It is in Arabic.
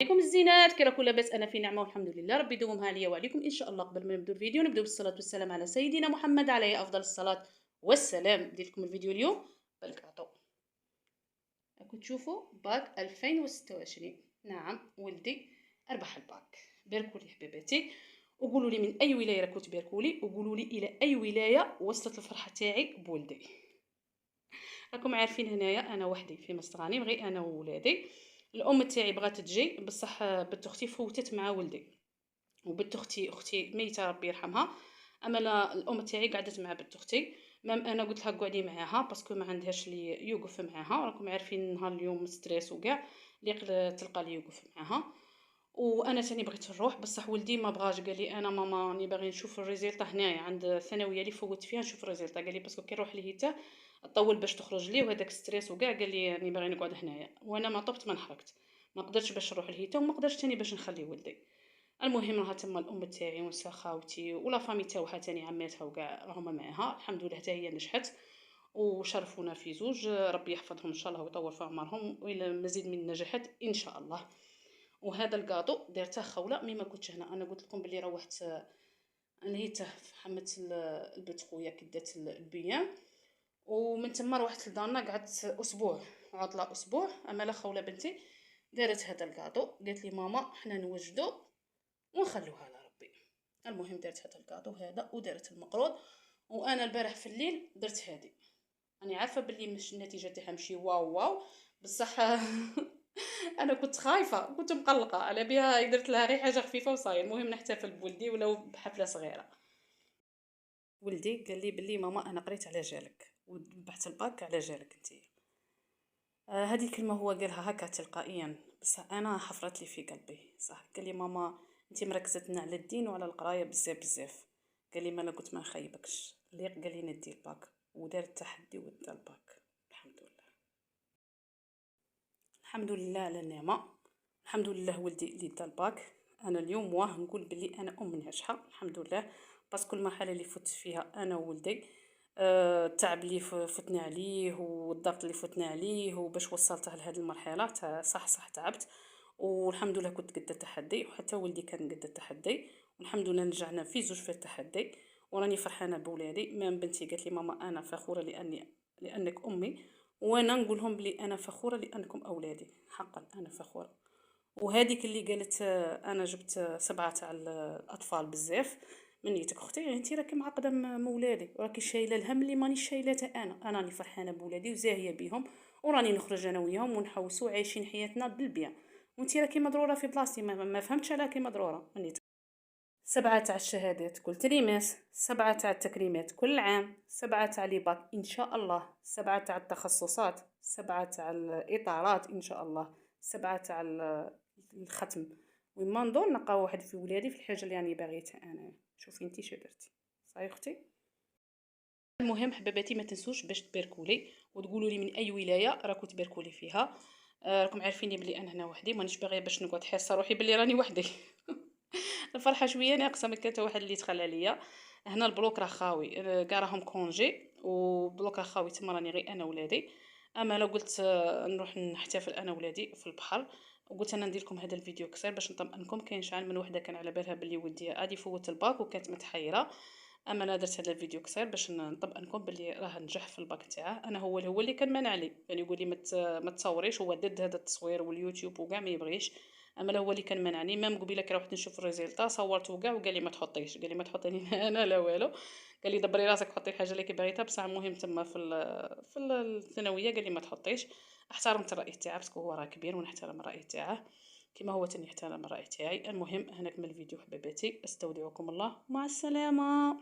عليكم الزينات، كي راكم لاباس؟ انا في نعمه والحمد لله، ربي يدومها عليا وعليكم ان شاء الله. قبل ما نبداو الفيديو نبداو بالصلاه والسلام على سيدنا محمد عليه افضل الصلاه والسلام. ندير لكم الفيديو اليوم بالكاطو. راكم تشوفوا باك 2026. نعم ولدي اربح الباك. باركوا لي حبيباتي وقولوا لي من اي ولايه راكم تباركوا لي، وقولوا لي الى اي ولايه وصلت الفرحه تاعي بولدي. راكم عارفين هنايا انا وحدي في مصر، راني غير انا وولادي. الام تاعي بغات تجي بصح بنت اختي فوتت مع ولدي، وبنت اختي ميته ربي يرحمها. اما لا الام تاعي قعدت مع بنت اختي. مام انا قلت لها قعدي معاها باسكو ما عندهاش اللي يوقف معاها. راكم عارفين نهار اليوم ستريس وكاع اللي تلقى لي يوقف معاها. وانا ثاني بغيت نروح بصح ولدي ما بغاش، قال لي انا ماما راني باغي نشوف الريزلت هنايا عند الثانويه اللي فوت فيها، نشوف الريزلت. قال لي باسكو كي نروح ليه حتى طول باش تخرج لي وهداك ستريس وكاع، قال لي راني باغي نقعد هنايا. وانا ما طبت ما نحركت، ما قدرتش باش نروح لهيتا وما قدرتش ثاني باش نخلي ولدي. المهم راها تما الام تاعي ونسا خاوتي ولا فامي تاعها ثاني عماتها وكاع راهما معاها الحمد لله، حتى هي نجحت وشرفونا في زوج. ربي يحفظهم ان شاء الله ويطول في عمرهم والى مزيد من النجاحات ان شاء الله. وهذا الكاطو دارته خوله مي ما كنتش هنا. انا قلت لكم بلي روحت نهيته في حمة البنت خويا كدات البيان، ومن تما روحت لدارنا قعدت اسبوع عطله اسبوع. اما لا خوله بنتي دارت هذا الكاطو، قالت لي ماما حنا نوجدو ونخلوها على ربي. المهم دارت هذا الكاطو هذا ودارت المقروض. وانا البارح في الليل درت هذه. راني عارفه بلي مش النتيجه تاعها ماشي واو واو بصح انا كنت خايفه كنت مقلقه على بها درت لها غير حاجه خفيفه وصاير. المهم نحتفل بولدي ولو بحفله صغيره. ولدي قال لي بلي ماما انا قريت على جالك وذبحت الباك على جالك انت. هذه الكلمه هو قالها هكا تلقائيا بصح انا حفرت لي في قلبي صح. قال لي ماما انت مركزتنا على الدين وعلى القرايه بزاف بزاف. قال لي ما انا قلت ما نخيبكش. اللي قال لي ندي الباك ودار التحدي ودا الباك. الحمد لله، الحمد لله على النعمه. الحمد لله ولدي اللي دا الباك. انا اليوم واه نقول بلي انا ام ناجحه الحمد لله. باسكو المرحله اللي فت فيها انا وولدي، التعب اللي فتنا عليه والضغط اللي فتنا عليه وباش وصلته لهذه المرحله صح تعبت. والحمد لله كنت قد التحدي وحتى ولدي كان قد التحدي. والحمد لله نجحنا في زوج في التحدي. وراني فرحانه بولادي. مام بنتي قالت لي ماما انا فخوره لانك امي. وانا نقول لهم بلي انا فخوره لانكم اولادي. حقا انا فخوره. وهذيك اللي قالت انا جبت 7 تاع الاطفال بزاف من نيتك اختي. يعني انت راكي معقده مولادي وراكي شايله الهم اللي ماني شايلته انا راني فرحانه بولادي وزاهيه بهم. وراني نخرج انا وياهم ونحوسوا عايشين حياتنا بالبيان. وانت راكي مضروره في بلاصتي ما فهمتش على راكي مضروره من نيتك. 7 تاع الشهادات كل تريماس، 7 تاع التكريمات كل عام، 7 تاع لي باك ان شاء الله، 7 تاع التخصصات، 7 تاع الاطارات ان شاء الله، 7 تاع الختم. وما نضل نلقى واحد في ولادي في الحاجه اللي راني باغيتها انا. شوفي انتي شدرتي صاي اختي. المهم حباباتي ما تنسوش باش تباركوا لي وتقولوا لي من اي ولايه راكم تباركوا لي فيها. راكم عارفيني بلي انا هنا وحدي مانيش باغيه باش نقعد حاسه روحي بلي راني وحدي. الفرحه شويه ناقصه. ما كانت واحد اللي دخل عليا هنا البلوك راه خاوي، كاع راهم كونجي وبلوك راه خاوي تما راني غير انا ولادي. اما لو قلت نروح نحتفل انا ولادي في البحر وقلت انا ندير لكم هذا الفيديو قصير باش نطمئنكم. كاين شحال من وحده كان على بالها بلي ولدي غادي يفوت الباك وكانت متحيره. اما انا درت هذا الفيديو قصير باش نطمئنكم بلي راه نجح في الباك تاعه. انا هو اللي كان مانع لي، يعني يقول لي ما تصوريش. هو ضد هذا التصوير واليوتيوب وكاع ما يبغيش. اما لا هو اللي كان مانعني. مام قبيله كي روحت نشوف الريزلطه صورته وكاع وقال لي ما تحطيش، قال لي ما تحطيني انا لا والو. قال لي دبري راسك حطي الحاجه اللي بغيتها. بصح المهم تما في الثانويه قال لي ما تحطيش. احترمت الراي تاعه باسكو هو راه كبير ونحترم الراي تاعه كما هو تاني يحترم الراي تاعي. المهم هناك من الفيديو حبيباتي، استودعكم الله، مع السلامه.